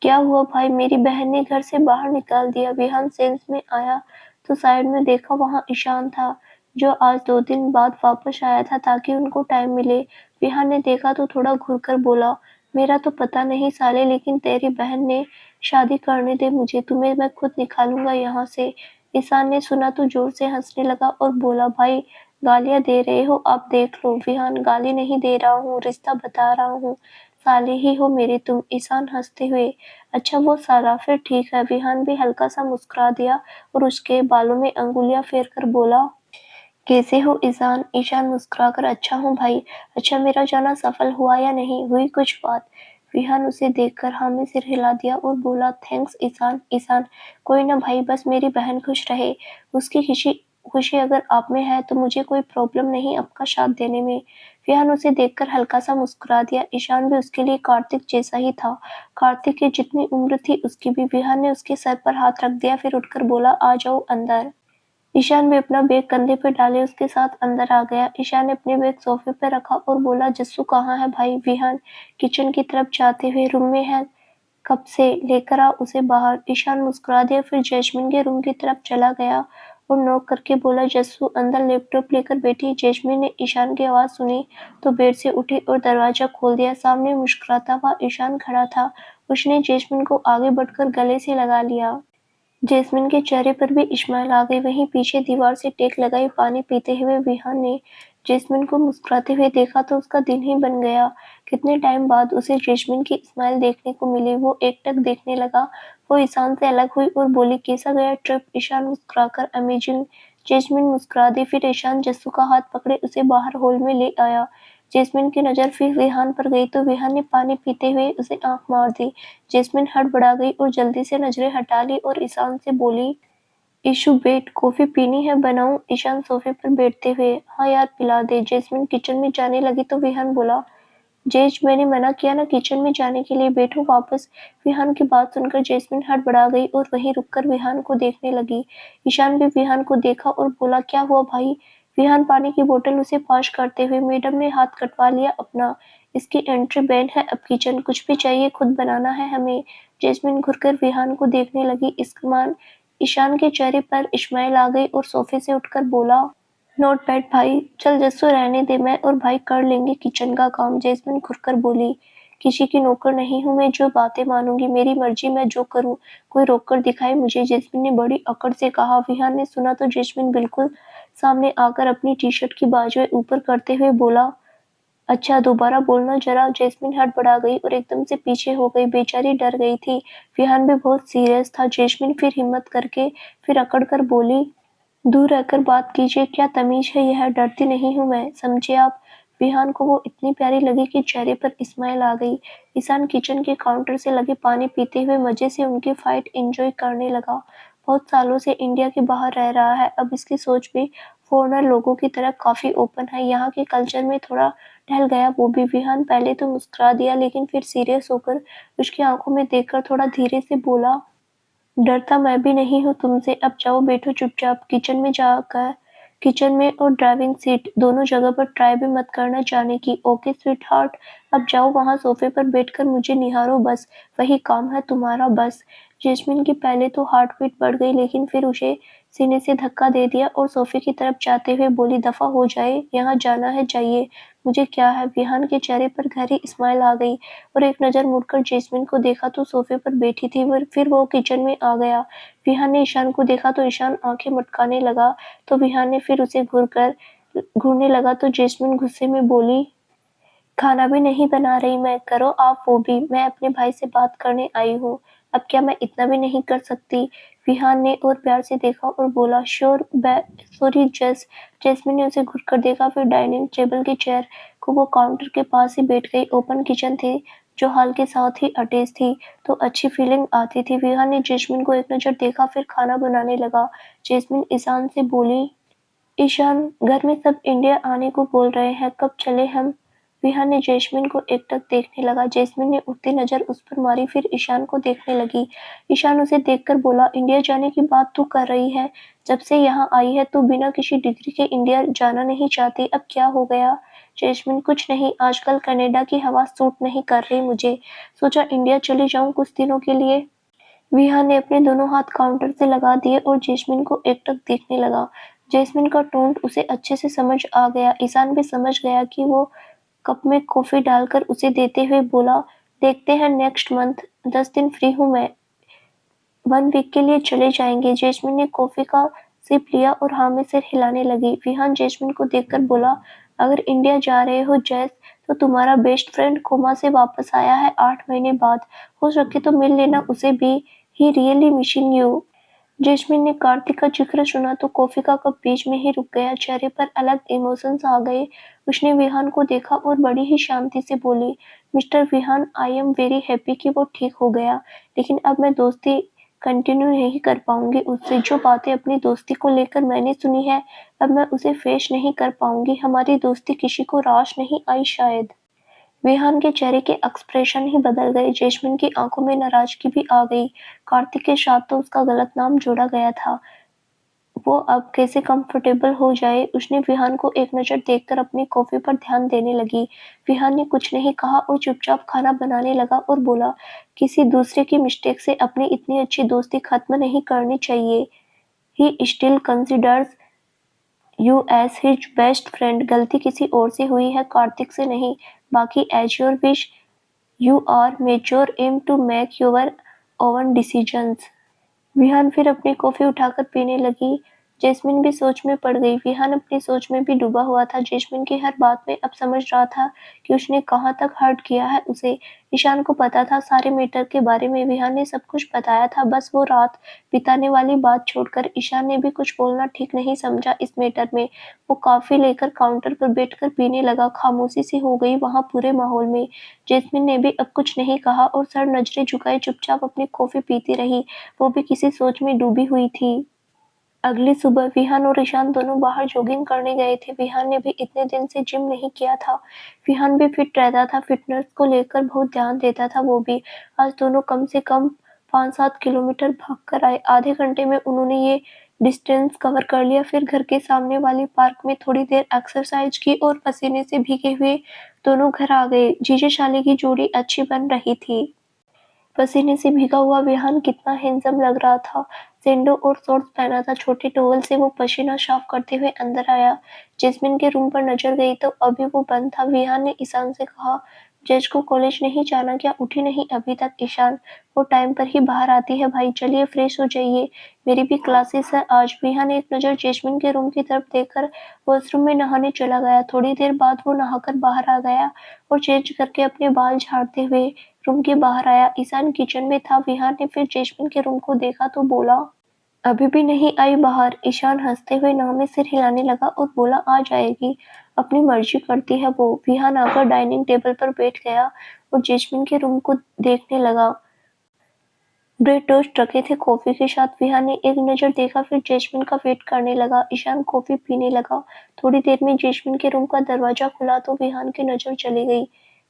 क्या हुआ भाई? मेरी बहन ने घर से बाहर निकाल दिया। विहान सेंस में आया तो साइड में देखा वहाँ ईशान था, जो आज 2 दिन बाद वापस आया था ताकि उनको टाइम मिले। विहान ने देखा तो थोड़ा घुरकर बोला, मेरा तो पता नहीं साले, लेकिन तेरी बहन ने शादी करने दे मुझे, तुम्हें मैं खुद निकालूंगा यहाँ से। ईशान ने सुना तो जोर से हंसने लगा और बोला, भाई गालियाँ दे रहे हो आप? देख लो विहान, गाली नहीं दे रहा हूँ, रिश्ता बता रहा हूँ। साले ही हो मेरे तुम। ईशान हंसते हुए, अच्छा वो साला, फिर ठीक है। विहान भी हल्का सा मुस्कुरा दिया और उसके बालों में अंगुलियां फेर कर बोला, कैसे हो ईशान? ईशान मुस्कुराकर, अच्छा हूँ भाई। अच्छा, मेरा जाना सफल हुआ या नहीं? हुई कुछ बात? विहान उसे देखकर हाँ में सिर हिला दिया और बोला, थैंक्स ईशान। ईशान, कोई ना भाई, बस मेरी बहन खुश रहे, उसकी खुशी खुशी अगर आप में है तो मुझे कोई प्रॉब्लम नहीं आपका साथ देने में। विहान उसे देखकर हल्का-सा मुस्कुरा दिया। ईशान भी उसके लिए कार्तिक जैसा ही था। कार्तिक की जितनी उम्र थी उसकी भी। विहान ने उसके सर पर हाथ रख दिया, फिर उठकर बोला, आ जाओ अंदर। ईशान भी अपना बैग कंधे पर डाले उसके साथ अंदर आ गया। ईशान ने अपने बैग सोफे पर रखा और बोला, जस्सू कहाँ है भाई? विहान किचन की तरफ जाते हुए, रूम में है, कब से, लेकर आ उसे बाहर। ईशान मुस्कुरा दिया, फिर जैस्मिन के रूम की तरफ चला गया और नॉक करके बोला, जस्सू अंदर लैपटॉप लेकर बैठी। जैस्मिन ने ईशान की आवाज़ सुनी तो बेड से उठी और दरवाज़ा खोल दिया। सामने मुस्कुराता हुआ ईशान खड़ा था। उसने जैस्मिन को आगे बढ़कर गले से लगा लिया। जैस्मिन के चेहरे पर भी इस्माइल आ गई। वहीं पीछे दीवार से टेक लगाई पानी पीते हुए विहान ने जैस्मिन को मुस्कुराते हुए देखा तो उसका दिन ही बन गया। कितने टाइम बाद उसे जैस्मिन की स्माइल देखने को मिली। वो एकटक देखने लगा। वो ईशान से अलग हुई और बोली, कैसा गया ट्रिप? ईशान मुस्कुराकर, अमेजिंग। जैस्मिन मुस्कुरा दी। फिर ईशान जस्सू का हाथ पकड़े उसे बाहर हॉल में ले आया। जैस्मिन की नज़र फिर विहान पर गई तो विहान ने पानी पीते हुए उसे आंख मार दी। जैस्मिन हड़बड़ा गई और जल्दी से नजरें हटा ली और ईशान से बोली, ईशु बैठ, कॉफी पीनी है बनाऊं? ईशान सोफे पर बैठते हुए, हाँ यार पिला दे। जैस्मिन किचन में जाने लगी तो विहान बोला, जेज मैंने मना किया ना किचन में जाने के लिए, बैठो वापस। विहान की बात सुनकर जैस्मिन हड़बड़ा गई और वहीं रुककर विहान को देखने लगी। ईशान भी विहान को देखा और बोला, क्या हुआ भाई? विहान पानी की बोतल उसे पास करते हुए, मैडम ने हाथ कटवा लिया अपना, इसकी एंट्री बैन है अब किचन, कुछ भी चाहिए खुद बनाना है हमें। जैस्मिन घुरकर विहान को देखने लगी। इसमान ईशान के चेहरे पर इस्माइल आ गई और सोफे से उठकर बोला, नॉट बैड भाई, चल जस्सू रहने दे, मैं और भाई कर लेंगे किचन का काम। जैस्मिन घुरकर बोली, किसी की नौकर नहीं हूँ मैं जो बातें मानूंगी, मेरी मर्जी मैं जो करूँ, कोई रोक कर दिखाए मुझे। जैस्मिन ने बड़ी अकड़ से कहा। विहान ने सुना तो जैस्मिन बिल्कुल सामने आकर अपनी टी शर्ट की बाजुएं ऊपर करते हुए बोला, अच्छा दोबारा बोलना जरा। जैस्मिन हड़बड़ा गई और एकदम से पीछे हो गई। बेचारी डर गई थी। विहान भी बहुत सीरियस था। जैस्मिन फिर हिम्मत करके फिर अकड़ कर बोली, दूर रहकर बात कीजिए, क्या तमीज है यह? डरती नहीं हूँ मैं, समझे आप? विहान को वो इतनी प्यारी लगी कि चेहरे पर स्माइल आ गई। ईशान किचन के काउंटर से लगे पानी पीते हुए मजे से उनकी फाइट एंजॉय करने लगा। बहुत सालों से इंडिया के बाहर रह रहा है, अब इसकी सोच भी फॉरेनर लोगों की तरह काफी ओपन है। यहाँ के कल्चर में थोड़ा ढल गया वो भी। विहान पहले तो मुस्कुरा दिया लेकिन फिर सीरियस होकर उसकी आंखों में देखकर थोड़ा धीरे से बोला, डरता मैं भी नहीं हूँ तुमसे, अब जाओ बैठो चुपचाप। किचन में और ड्राइविंग सीट दोनों जगह पर ट्राई भी मत करना जाने की, ओके स्वीट हार्ट? अब जाओ वहाँ सोफे पर बैठकर मुझे निहारो बस, वही काम है तुम्हारा बस। जैस्मिन की पहले तो हार्ट बीट बढ़ गई लेकिन फिर उसे सीने से धक्का दे दिया और सोफे की तरफ जाते हुए बोली, दफा हो जाए, यहाँ जाना है जाइए, मुझे क्या है। विहान के चेहरे पर गहरी स्माइल आ गई और एक नज़र मुड़कर जैस्मिन को देखा तो सोफे पर बैठी थी। फिर वो किचन में आ गया। विहान ने ईशान को देखा तो ईशान आंखें मटकाने लगा तो विहान ने फिर उसे घूरने लगा तो जैस्मिन गुस्से में बोली, खाना भी नहीं बना रही मैं, करो आप वो भी, मैं अपने भाई से बात करने आई हूँ, अब क्या मैं इतना भी नहीं कर सकती? विहान ने और प्यार से देखा और बोला, सॉरी जस। जैस्मिन ने उसे घुरकर देखा, फिर डाइनिंग टेबल की चेयर को वो काउंटर के पास ही बैठ गई। ओपन किचन थी जो हॉल के साथ ही अटैच थी तो अच्छी फीलिंग आती थी। विहान ने जैस्मिन को एक नज़र देखा फिर खाना बनाने लगा। जैस्मिन ईशान से बोली, ईशान घर में सब इंडिया आने को बोल रहे हैं, कब चले हम? विहान ने जैस्मिन को एकटक देखने लगा। जैस्मिन ने उठती नजर उस पर मारी फिर ईशान को देखने लगी। ईशान उसे देखकर बोला, इंडिया जाने की बात तू कर रही है, जब से यहाँ आई है तू बिना किसी डिग्री के इंडिया जाना नहीं चाहती, अब क्या हो गया? जैस्मिन, कुछ नहीं, आजकल कनाडा की हवा सूट नहीं कर रही मुझे, सोचा इंडिया चली जाऊं कुछ दिनों के लिए। विहान ने अपने दोनों हाथ काउंटर से लगा दिए और जैस्मिन को एकटक देखने लगा। जैस्मिन का टोन उसे अच्छे से समझ आ गया। ईशान भी समझ गया कि वो कप में कॉफी डालकर उसे देते हुए बोला, देखते हैं नेक्स्ट मंथ, 10 दिन फ्री हूँ मैं, 1 वीक के लिए चले जाएंगे। जैस्मिन ने कॉफी का सिप लिया और हाँ में सिर हिलाने लगी। विहान जैस्मिन को देखकर बोला, अगर इंडिया जा रहे हो जैस, तो तुम्हारा बेस्ट फ्रेंड कोमा से वापस आया है 8 महीने बाद, हो सके तो मिल लेना उसे भी, he really missing you. Jasmine ने कार्तिक का जिक्र सुना तो कॉफी का कप बीच में ही रुक गया। चेहरे पर अलग इमोशंस आ गए। उसने विहान को देखा और बड़ी ही शांति से बोली, mister Vihan, I am very happy कि वो ठीक हो गया, लेकिन अब मैं दोस्ती कंटिन्यू नहीं कर पाऊंगी उससे। जो बातें अपनी दोस्ती को लेकर मैंने सुनी है, अब मैं उसे फेस नहीं कर पाऊंगी। हमारी दोस्ती किसी को रास नहीं आई शायद। विहान के चेहरे के एक्सप्रेशन ही बदल गए। जैस्मिन की आंखों में नाराजगी भी आ गई। कार्तिक के साथ तो उसका गलत नाम जोड़ा गया था, वो अब कैसे कंफर्टेबल हो जाए। उसने विहान को एक नज़र देखकर अपनी कॉफी पर ध्यान देने लगी। विहान ने कुछ नहीं कहा और चुपचाप खाना बनाने लगा और बोला, किसी दूसरे की मिस्टेक से अपनी इतनी अच्छी दोस्ती खत्म नहीं करनी चाहिए। He still considers you as his best friend. गलती किसी और से हुई है, कार्तिक से नहीं। बाकी as your wish, you are mature, am to make your own decisions. Vihan फिर अपनी कॉफी उठाकर पीने लगी। जैस्मिन भी सोच में पड़ गई। विहान अपनी सोच में भी डूबा हुआ था। जैस्मिन की हर बात में अब समझ रहा था कि उसने कहाँ तक हर्ट किया है उसे। ईशान को पता था सारे मैटर के बारे में। विहान ने सब कुछ बताया था, बस वो रात बिताने वाली बात छोड़कर ईशान ने भी कुछ बोलना ठीक नहीं समझा इस मैटर में। वो कॉफी लेकर काउंटर पर बैठकर पीने लगा। खामोशी सी हो गई वहां पूरे माहौल में। जैस्मिन ने भी अब कुछ नहीं कहा और सर नजरें झुकाए चुपचाप अपनी कॉफी पीती रही। वो भी किसी सोच में डूबी हुई थी। अगली सुबह विहान और ईशान दोनों बाहर जॉगिंग करने गए थे। विहान ने भी इतने दिन से जिम नहीं किया था। विहान भी फिट रहता था, फिटनेस को लेकर बहुत ध्यान देता था वो भी। आज दोनों कम से कम 5-7 किलोमीटर भाग कर आए। आधे घंटे में उन्होंने ये डिस्टेंस कवर कर लिया। फिर घर के सामने वाली पार्क में थोड़ी देर एक्सरसाइज की और पसीने से भीगे हुए दोनों घर आ गए। जीजे शाली की जोड़ी अच्छी बन रही थी। पसीने से भीगा हुआ विहान कितना हैंडसम लग रहा था। सैंडो और शॉर्ट्स पहना था। छोटे टॉवल से वो पसीना साफ करते हुए अंदर आया। जैस्मिन के रूम पर नजर गई तो अभी वो बंद था। विहान ने ईशान से कहा, जज को कॉलेज नहीं जाना क्या? उठी नहीं अभी तक ईशान? वो टाइम पर ही बाहर आती है भाई, चलिए फ्रेश हो जाइए, मेरी भी क्लासेस है आज। विहान एक नज़र जैस्मिन के रूम की तरफ देखकर वॉशरूम में नहाने चला गया। थोड़ी देर बाद वो नहाकर बाहर आ गया और चेंज करके अपने बाल झाड़ते हुए रूम के बाहर आया। ईशान किचन में था। विहान ने फिर जैस्मिन के रूम को देखा तो बोला, अभी भी नहीं आई बाहर? ईशान हंसते हुए नाव में सिर हिलाने लगा और बोला, आ जाएगी, अपनी मर्जी करती है वो। विहान आकर डाइनिंग टेबल पर बैठ गया और जैस्मिन के रूम को देखने लगा। ब्रेड टोस्ट रखे थे कॉफी के साथ। विहान ने एक नज़र देखा फिर जैस्मिन का वेट करने लगा। ईशान कॉफी पीने लगा। थोड़ी देर में जैस्मिन के रूम का दरवाजा खुला तो विहान की नज़र चली गई।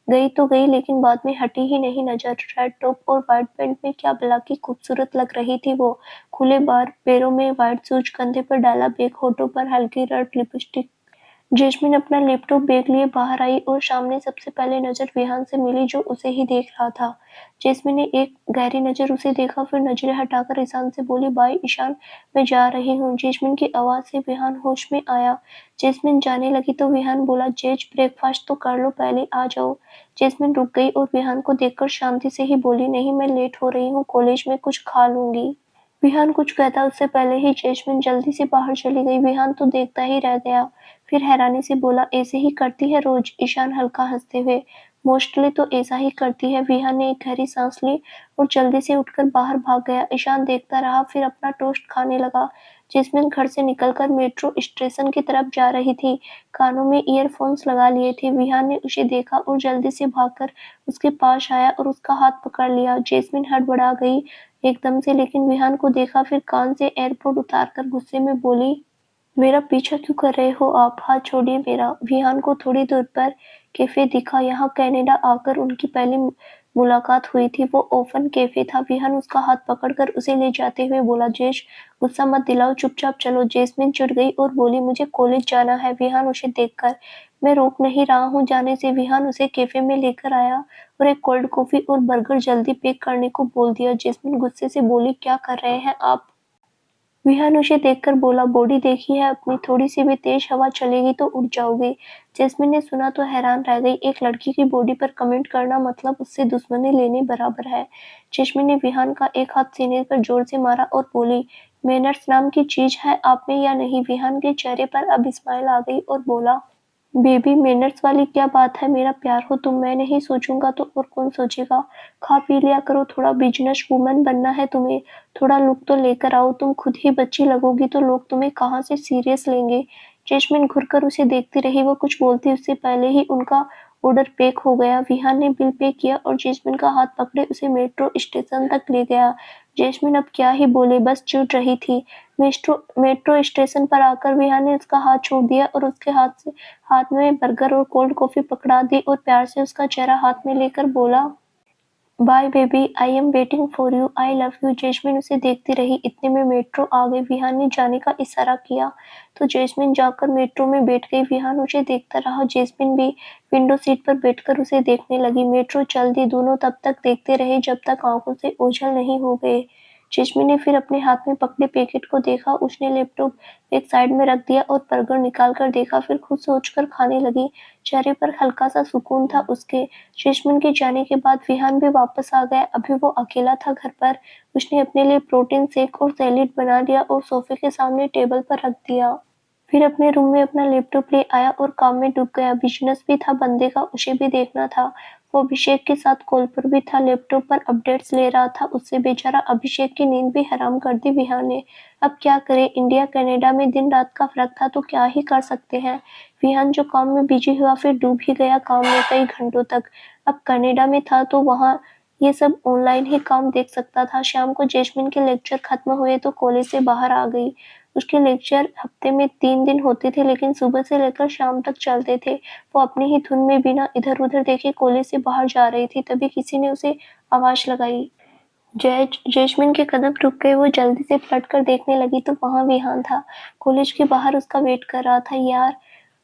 गई तो गई लेकिन बाद में हटी ही नहीं नज़र। रेड टॉप और व्हाइट पैंट में क्या भला की खूबसूरत लग रही थी वो। खुले बार, पैरों में व्हाइट शूज, कंधे पर डाला बैग, होठों पर हल्की रेड लिपस्टिक। जैस्मिन अपना लैपटॉप बैग लिए बाहर आई और सामने सबसे पहले नजर विहान से मिली जो उसे ही देख रहा था। जैस्मिन ने एक गहरी नजर उसे देखा फिर नजरें हटाकर ईशान से बोली, बाय ईशान, मैं जा रही हूँ। जैस्मिन की आवाज से विहान होश में आया। जैस्मिन जाने लगी तो विहान बोला, जेज ब्रेकफास्ट तो कर लो पहले, आ जाओ। जैस्मिन रुक गई और विहान को देखकर शांति से ही बोली, नहीं मैं लेट हो रही हूँ, कॉलेज में कुछ खा लूंगी। विहान कुछ कहता उससे पहले ही जैस्मिन जल्दी से बाहर चली गई। विहान तो देखता ही रह गया। फिर हैरानी से बोला, ऐसे ही करती है रोज? ईशान हल्का हंसते हुए, मोस्टली तो ऐसा ही करती है। विहान ने एक गहरी सांस ली और जल्दी से उठकर बाहर भाग गया। ईशान देखता रहा फिर अपना टोस्ट खाने लगा। जैस्मिन घर से निकलकर मेट्रो स्टेशन की तरफ जा रही थी। कानों में ईयरफोन्स लगा लिए थे। विहान ने उसे देखा और जल्दी से भागकर उसके पास आया और उसका हाथ पकड़ लिया। जैस्मिन हड़बड़ा गई एकदम से, लेकिन विहान को देखा फिर कान से एयरपोर्ट उतारकर गुस्से में बोली, मेरा पीछा क्यों कर रहे हो आप? हाथ छोड़िए मेरा। विहान को थोड़ी दूर पर कैफे दिखा। यहाँ कनाडा आकर उनकी पहली मुलाकात हुई थी। वो ओपन कैफे था। विहान उसका हाथ पकड़कर उसे ले जाते हुए बोला, जेश गुस्सा मत दिलाओ, चुपचाप चलो। जैस्मिन चिढ़ गई और बोली, मुझे कॉलेज जाना है। विहान उसे देखकर, मैं रोक नहीं रहा हूँ जाने से। विहान उसे कैफे में लेकर आया और एक कोल्ड कॉफी और बर्गर जल्दी पैक करने को बोल दिया। जैस्मिन गुस्से से बोली, क्या कर रहे हैं आप? विहान उसे देखकर बोला, बॉडी देखी है अपनी, थोड़ी सी भी तेज हवा चलेगी तो उड़ जाओगे। जैस्मिन ने सुना तो हैरान रह गई। एक लड़की की बॉडी पर कमेंट करना मतलब उससे दुश्मनी लेने बराबर है। जैस्मिन ने विहान का एक हाथ सीने पर जोर से मारा और बोली, मैनर्स नाम की चीज है आप में या नहीं? विहान के चेहरे पर अब स्माइल आ गई और बोला, बेबी मैनर्स वाली क्या बात है? मेरा प्यार हो तुम, मैं नहीं सोचूंगा तो और कौन सोचेगा? खा पी लिया करो, थोड़ा बिजनेस वूमन बनना है तुम्हें, थोड़ा लुक तो लेकर आओ। तुम खुद ही बच्ची लगोगी तो लोग तुम्हें कहाँ से सीरियस लेंगे? जैस्मिन घुरकर उसे देखती रही। वो कुछ बोलती उससे पहले ही उनका ऑर्डर पैक हो गया। विहान ने बिल पे किया और जैस्मिन का हाथ पकड़े उसे मेट्रो स्टेशन तक ले गया। जैस्मिन अब क्या ही बोले, बस चिढ़ रही थी। मेट्रो स्टेशन पर आकर विहान ने उसका हाथ छोड़ दिया और उसके हाथ में बर्गर और कोल्ड कॉफी पकड़ा दी और प्यार से उसका चेहरा हाथ में लेकर बोला, bye baby, I am waiting for you, I love you. Jasmine उसे देखती रही। इतने में मेट्रो आ गई। विहान ने जाने का इशारा किया तो जैस्मिन जाकर मेट्रो में बैठ गई। विहान उसे देखता रहा। जैस्मिन भी विंडो सीट पर बैठकर उसे देखने लगी। मेट्रो चल दी। दोनों तब तक देखते रहे जब तक आंखों से ओझल नहीं हो गए। जैस्मिन ने फिर अपने हाथ में पकड़े पैकेट को देखा। उसने लैपटॉप एक साइड में रख दिया और बर्गर निकाल कर देखा। फिर खुद सोचकर खाने लगी। चेहरे पर हल्का सा सुकून था उसके। जैस्मिन के जाने के बाद विहान भी वापस आ गया। अभी वो अकेला था घर पर। उसने अपने लिए प्रोटीन शेक और सैलेड बना लिया और सोफे के सामने टेबल पर रख दिया। फिर अपने रूम में अपना लैपटॉप ले आया और काम में डूब गया। बिजनेस भी था बंदे का, उसे भी देखना था। वो अभिषेक के साथ कॉल पर भी था, लैपटॉप पर अपडेट्स ले रहा था। उससे बेचारा अभिषेक की नींद भी हराम कर दी विहान ने। अब क्या करे, इंडिया कनाडा में दिन रात का फर्क था तो क्या ही कर सकते हैं। विहान जो काम में बिजी हुआ फिर डूब ही गया काम में कई घंटों तक। अब कनाडा में था तो वहाँ ये सब ऑनलाइन ही काम देख सकता था। शाम को जैस्मिन के लेक्चर खत्म हुए तो कॉलेज से बाहर आ गई। उसके लेक्चर हफ्ते में 3 दिन होते थे लेकिन सुबह से लेकर शाम तक चलते थे। वो अपनी ही धुन में बिना इधर-उधर देखे कॉलेज से बाहर जा रही थी। तभी किसी ने उसे आवाज लगाई। जैस्मिन के कदम रुक गए। वो जल्दी से पलट कर देखने लगी तो वहाँ विहान था। कॉलेज के बाहर उसका वेट कर रहा था। यार,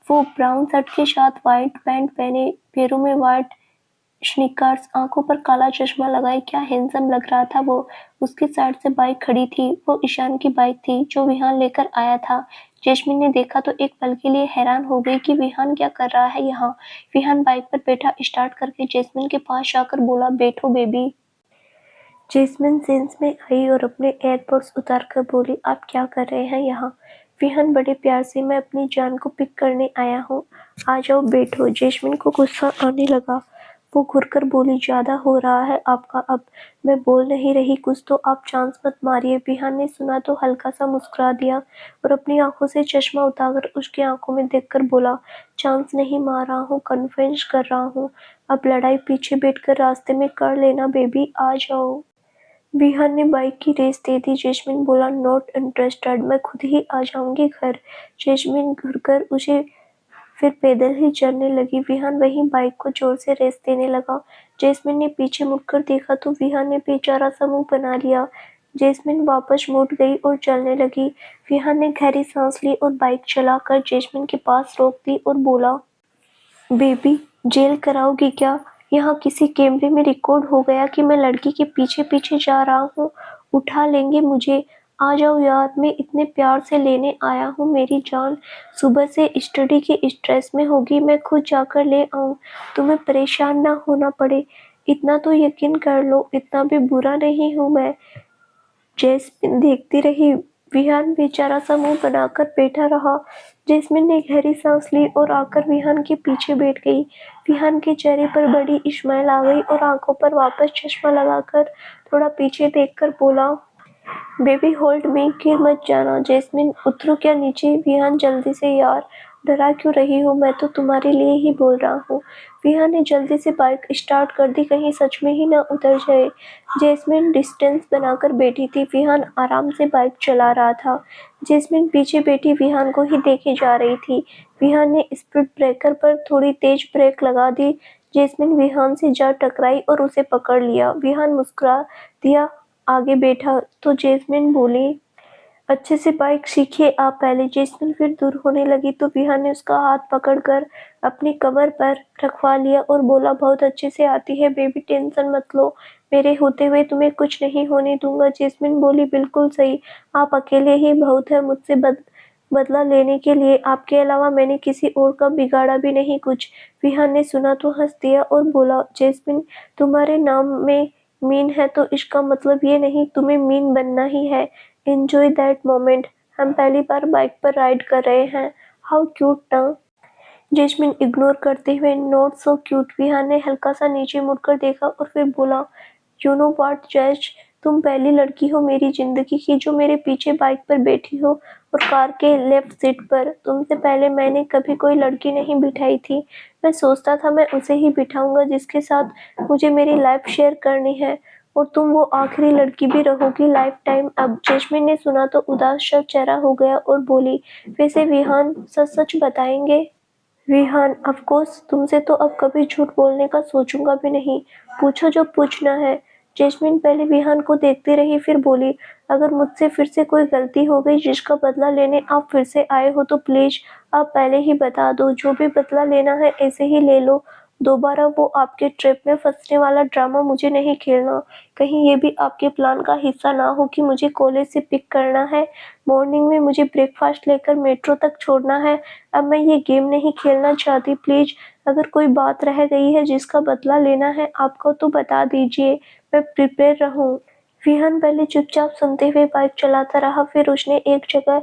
वो ब्राउन शर्ट के साथ व्हाइट पैंट पहने, पैरों में व्हाइट स्नीकर्स, आंखों पर काला चश्मा लगाए, क्या हैंडसम लग रहा था वो। उसके साइड से बाइक खड़ी थी। वो ईशान की बाइक थी जो विहान लेकर आया था। जैस्मिन ने देखा तो एक पल के लिए हैरान हो गई कि विहान क्या कर रहा है यहाँ। विहान बाइक पर बैठा स्टार्ट करके जैस्मिन के पास जाकर बोला, बैठो बेबी। जैस्मिन सेंस में आई और अपने एयरपोर्ट्स उतारकर बोली, आप क्या कर रहे हैं यहाँ। विहान बड़े प्यार से, मैं अपनी जान को पिक करने आया हूँ, आ जाओ बैठो। जैस्मिन को गुस्सा आने लगा। वो घुरकर बोली, ज्यादा हो रहा है आपका अब। मैं बोल नहीं रही कुछ तो आप चांस मत मारिए। विहान ने सुना तो हल्का सा मुस्कुरा दिया और अपनी आंखों से चश्मा उतारकर उसकी आंखों में देखकर बोला, चांस नहीं मार रहा हूँ, कन्फेस कर रहा हूँ। अब लड़ाई पीछे बैठकर रास्ते में कर लेना बेबी, आ जाओ। विहान ने बाइक की रेस दे दी। जैस्मिन बोला, नॉट इंटरेस्टेड, मैं खुद ही आ जाऊंगी घर। जैस्मिन घुरकर उसे फिर पैदल ही चलने लगी। विहान वहीं बाइक को जोर से रेस देने लगा। जैस्मिन ने पीछे मुड़कर देखा तो विहान ने बेचारा सा मुंह बना लिया। जैस्मिन वापस मुड़ गई और चलने लगी। विहान ने गहरी सांस ली और बाइक चलाकर जैस्मिन के पास रोक दी और बोला, बेबी, जेल कराओगी क्या। यहाँ किसी कैमरे में रिकॉर्ड हो गया कि मैं लड़की के पीछे पीछे जा रहा हूँ। उठा लेंगे मुझे। आ जाओ यार, मैं इतने प्यार से लेने आया हूँ मेरी जान। सुबह से स्टडी के स्ट्रेस में होगी, मैं खुद जाकर ले आऊँ, तुम्हें परेशान ना होना पड़े। इतना तो यकीन कर लो, इतना भी बुरा नहीं हूँ मैं। जैस्मिन देखती रही। विहान बेचारा सा मुंह बनाकर बैठा रहा। जैस्मिन ने गहरी सांस ली और आकर विहान के पीछे बैठ गई। विहान के चेहरे पर बड़ी स्माइल आ गई और आंखों पर वापस चश्मा लगाकर थोड़ा पीछे देखकर बोला, बेबी होल्ड मी, गिर मत जाना। जैस्मिन, उतरो क्या नीचे। विहान जल्दी से, यार डरा क्यों रही हो, मैं तो तुम्हारे लिए ही बोल रहा हूँ। विहान ने जल्दी से बाइक स्टार्ट कर दी, कहीं सच में ही ना उतर जाए। जैस्मिन डिस्टेंस बनाकर बैठी थी। विहान आराम से बाइक चला रहा था। जैस्मिन पीछे बैठी विहान को ही देखे जा रही थी। विहान ने स्पीड ब्रेकर पर थोड़ी तेज ब्रेक लगा दी। जैस्मिन विहान से जा टकराई और उसे पकड़ लिया। विहान मुस्कुरा दिया, आगे बैठा तो जैस्मिन बोली, अच्छे से बाइक सीखिए आप पहले। जैस्मिन फिर दूर होने लगी तो विहान ने उसका हाथ पकड़कर अपनी कमर पर रखवा लिया और बोला, बहुत अच्छे से आती है बेबी, टेंशन मत लो, मेरे होते हुए तुम्हें कुछ नहीं होने दूंगा। जैस्मिन बोली, बिल्कुल सही, आप अकेले ही बहुत है मुझसे बदला लेने के लिए। आपके अलावा मैंने किसी और का बिगाड़ा भी नहीं कुछ। विहान ने सुना तो हंस दिया और बोला, जैस्मिन, तुम्हारे नाम में मीन है तो इसका मतलब ये नहीं तुम्हें मीन बनना ही है। Enjoy that moment. हम पहली बार बाइक पर राइड कर रहे हैं। हाउ क्यूट ना। जैस्मिन इग्नोर करते हुए, नॉट सो क्यूट। विहान ने हल्का सा नीचे मुड़कर देखा और फिर बोला, यू नो व्हाट जैज, तुम पहली लड़की हो मेरी जिंदगी की जो मेरे पीछे बाइक पर बैठी हो और कार के लेफ्ट सीट पर तुमसे पहले मैंने कभी कोई लड़की नहीं बिठाई थी। मैं सोचता था मैं उसे ही बिठाऊंगा जिसके साथ मुझे मेरी लाइफ शेयर करनी है, और तुम वो आखिरी लड़की भी रहोगी लाइफ टाइम। अब जैस्मिन ने सुना तो उदास सा चेहरा हो गया और बोली, वैसे विहान सच सच बताएंगे? विहान, ऑफ कोर्स, तुमसे तो अब कभी झूठ बोलने का सोचूंगा भी नहीं। पूछो जो पूछना है। जैस्मिन पहले विहान को देखती रही, फिर बोली, अगर मुझसे फिर से कोई गलती हो गई जिसका बदला लेने आप फिर से आए हो तो प्लीज आप पहले ही बता दो। जो भी बदला लेना है ऐसे ही ले लो। दोबारा वो आपके ट्रिप में फंसने वाला ड्रामा मुझे नहीं खेलना। कहीं ये भी आपके प्लान का हिस्सा ना हो कि मुझे कॉलेज से पिक करना है, मॉर्निंग में मुझे ब्रेकफास्ट लेकर मेट्रो तक छोड़ना है। अब मैं ये गेम नहीं खेलना चाहती। प्लीज अगर कोई बात रह गई है जिसका बदला लेना है आपको तो बता दीजिए, मैं प्रिपेयर रहूं। विहान पहले चुपचाप सुनते हुए बाइक चलाता रहा, फिर उसने एक जगह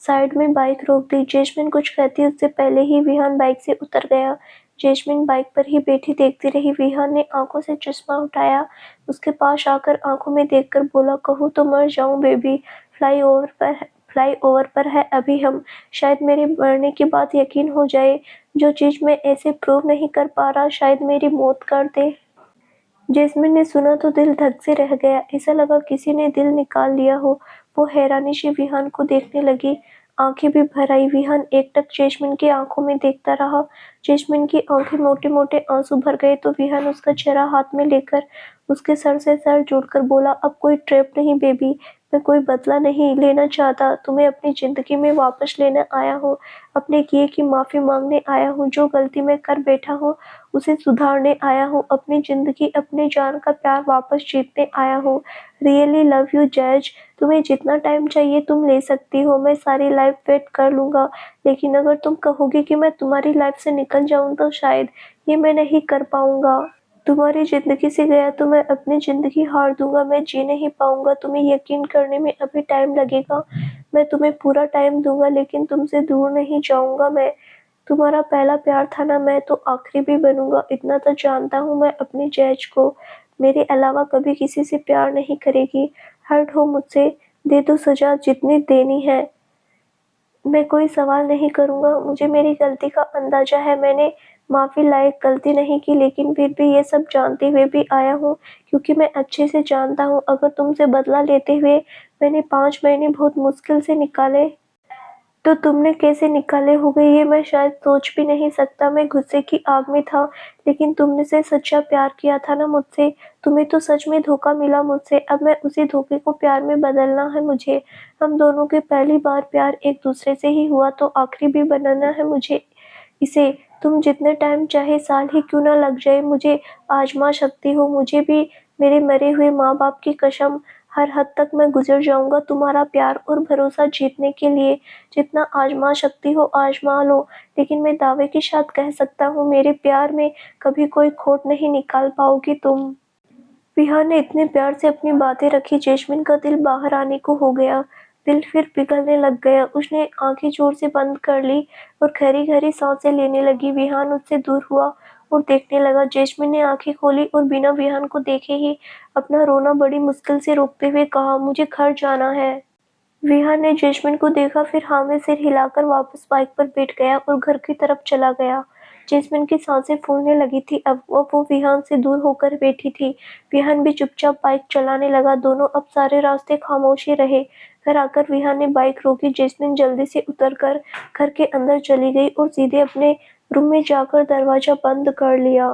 साइड में बाइक रोक दी। जैस्मिन कुछ कहती उससे पहले ही विहान बाइक से उतर गया। जैस्मिन बाइक पर ही बैठी देखती रही। विहान ने आंखों से चश्मा उठाया, उसके पास आकर आंखों में देखकर बोला, कहूँ तो मर जाऊं बेबी। फ्लाई ओवर पर है अभी हम। शायद मेरे मरने की बात यकीन हो जाए। जो चीज मैं ऐसे प्रूव नहीं कर पा रहा शायद मेरी मौत कर दे। जैस्मिन ने सुना तो दिल धक से रह गया, ऐसा लगा किसी ने दिल निकाल लिया हो। वो हैरानी से विहान को देखने लगी, आंखें भी भर आई। विहान एकटक जैस्मिन की आंखों में देखता रहा। जैस्मिन की आंखें मोटे मोटे आंसू भर गए तो विहान उसका चेहरा हाथ में लेकर उसके सर से सर जोड़कर बोला, अब कोई ट्रैप नहीं बेबी, मैं कोई बदला नहीं लेना चाहता, तुम्हें अपनी जिंदगी में वापस लेने आया हूँ, अपने किए की माफी मांगने आया हूँ। जो गलती मैं कर बैठा हूँ उसे सुधारने आया हूँ, अपनी जिंदगी अपनी जान का प्यार वापस जीतने आया हूँ। रियली लव यू जज। तुम्हें जितना टाइम चाहिए तुम ले सकती हो, मैं सारी लाइफ वेट कर लूंगा, लेकिन अगर तुम कहोगे कि मैं तुम्हारी लाइफ से निकल जाऊं तो शायद ये मैं नहीं कर पाऊंगा। तुम्हारी जिंदगी से गया तो मैं अपनी जिंदगी हार दूंगा, मैं जी नहीं पाऊंगा। तुम्हें यकीन करने में अभी टाइम लगेगा, मैं तुम्हें पूरा टाइम दूंगा, लेकिन तुमसे दूर नहीं जाऊंगा। मैं तुम्हारा पहला प्यार था ना, मैं तो आखिरी भी बनूंगा। इतना तो जानता हूँ मैं अपनी जैज को, मेरे अलावा कभी किसी से प्यार नहीं करेगी। हर्ट हो मुझसे, दे दो सजा जितनी देनी है, मैं कोई सवाल नहीं करूंगा। मुझे मेरी गलती का अंदाजा है, मैंने माफी लायक गलती नहीं की, लेकिन फिर भी ये सब जानते हुए भी आया हूँ, क्योंकि मैं अच्छे से जानता हूँ अगर तुमसे बदला लेते हुए मैंने 5 महीने बहुत मुश्किल से निकाले तो तुमने कैसे निकाले होगे ये मैं शायद सोच भी नहीं सकता। मैं गुस्से की आग में था, लेकिन तुमने से सच्चा प्यार किया था ना मुझसे, तुम्हें तो सच में धोखा मिला मुझसे। अब मैं उसी धोखे को प्यार में बदलना है मुझे। हम दोनों के पहली बार प्यार एक दूसरे से ही हुआ तो आखिरी भी बनाना है मुझे इसे। तुम जितने टाइम चाहे, साल ही क्यों ना लग जाए, मुझे आजमा सकती हो। मुझे भी मेरे मरे हुए माँ बाप की कसम, हर हद तक मैं गुजर जाऊंगा तुम्हारा प्यार और भरोसा जीतने के लिए। जितना आजमा सकती हो आजमा लो, लेकिन मैं दावे के साथ कह सकता हूँ मेरे प्यार में कभी कोई खोट नहीं निकाल पाओगी तुम। विहान ने इतने प्यार से अपनी बातें रखी, जैस्मिन का दिल बाहर आने को हो गया। दिल फिर पिघलने लग गया। उसने आंखें जोर से बंद कर ली और गहरी गहरी सांसें लेने लगी। विहान उससे दूर हुआ और देखने लगा। जैस्मिन ने आंखें खोली और बिना विहान को देखे ही अपना रोना बड़ी मुश्किल से रोकते हुए कहा, मुझे घर जाना है। विहान ने जैस्मिन को देखा, फिर हाँ में सिर हिलाकर वापस बाइक पर बैठ गया और घर की तरफ चला गया। जैस्मिन की सांसें फूलने लगी थी। अब वो विहान से दूर होकर बैठी थी। विहान भी चुपचाप बाइक चलाने लगा। दोनों अब सारे रास्ते खामोश ही रहे। घर आकर विहान ने बाइक रोकी। जैस्मिन जल्दी से उतरकर घर के अंदर चली गई और सीधे अपने रूम में जाकर दरवाजा बंद कर लिया।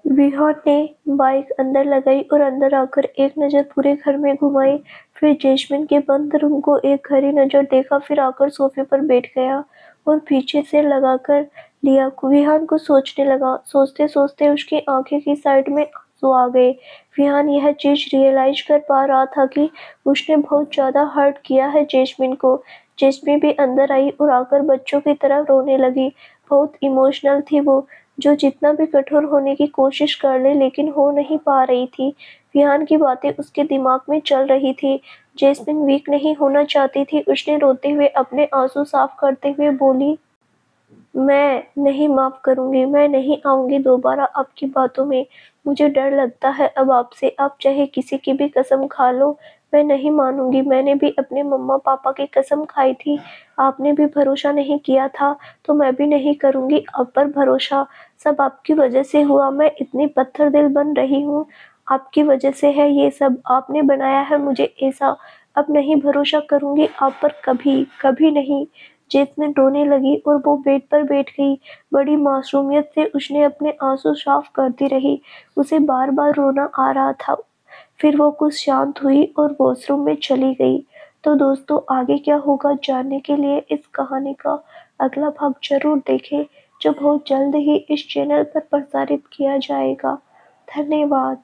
विहान ने बाइक अंदर लगाई और अंदर आकर एक नज़र पूरे घर में घुमाई, फिर जैस्मिन के बंद रूम को एक खरी नज़र देखा, फिर आकर सोफे पर बैठ गया और पीछे से लगाकर लिया। विहान को सोचने लगा। सोचते सोचते उसकी आंखें की साइड में आंसू आ गए। विहान यह चीज रियलाइज कर पा रहा था कि उसने बहुत ज्यादा हर्ट किया है जैस्मिन को। जैस्मिन भी अंदर आई और आकर बच्चों की तरह रोने लगी। बहुत इमोशनल थी वो, जो जितना भी कठोर होने की कोशिश कर ले लेकिन हो नहीं पा रही थी। विहान की बातें उसके दिमाग में चल रही थी। जैस्मिन वीक नहीं होना चाहती थी। उसने रोते हुए अपने आंसू साफ करते हुए बोली, मैं नहीं माफ करूंगी, मैं नहीं आऊंगी दोबारा आपकी बातों में। मुझे डर लगता है अब आपसे। आप चाहे किसी की भी कसम खा लो, मैं नहीं मानूँगी, मैंने भी अपने मम्मा-पापा की कसम खाई थी, आपने भी भरोसा नहीं किया था, तो मैं भी नहीं करूँगी आप पर भरोसा। सब आपकी वजह से हुआ, मैं इतनी पत्थर दिल बन रही हूँ, आपकी वजह से है ये सब, आपने बनाया है मुझे ऐसा। अब नहीं भरोसा करूँगी आप पर कभी, कभी नहीं। जैस्मिन रोने लगी और वो बेड पर बैठ गई। बड़ी मासूमियत से उसने अपने आंसू साफ करती रही। उसे बार-बार रोना आ रहा था। फिर वो कुछ शांत हुई और वॉशरूम में चली गई। तो दोस्तों, आगे क्या होगा जानने के लिए इस कहानी का अगला भाग ज़रूर देखें, जो बहुत जल्द ही इस चैनल पर प्रसारित किया जाएगा। धन्यवाद।